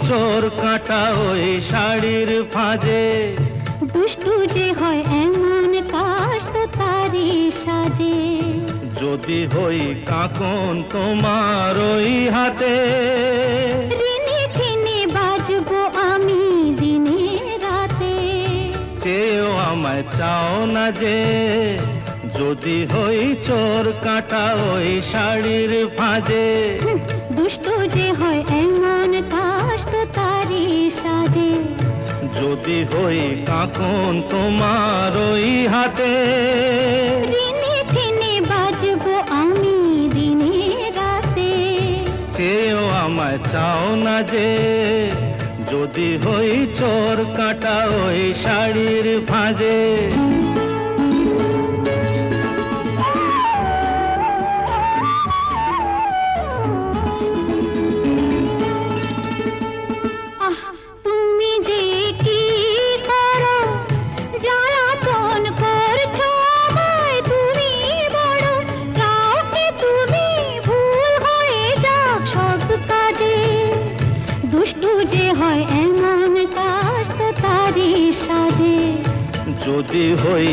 চোর কাঁটা ওই শাড়ির ফাঁজে, দুষ্টু যে হয় এমন কাশ তো তারি সাজে। যদি হই কাঁকন তোমার ওই হাতে, ঋণে ঠেনে বাজবো আমি দিনে রাতে। চেয়েও আমায় চাও না যে, যদি হই চোর কাঁটা ওই শাড়ির ফাঁজে। দুষ্টু যে হয় এমন কাশ তো তারি সাজে। যদি হই কাঁকন তোমার ওই হাতে, ঋণে ঠেনে বাজবো আমি দিনে রাতে। চেয়েও আমায় চাও না যে, যদি হই চোর কাঁটা ওই শাড়ির ফাঁজে। আহ, তুমি যে কি করো, জ্বালাতন করছো আমায় তুমি বড়। চাও কি তুমি ভুল হয়ে যাক সব কাজে। দুষ্টু যে হয় এমন কাশ তো তারি সাজে। যদি হই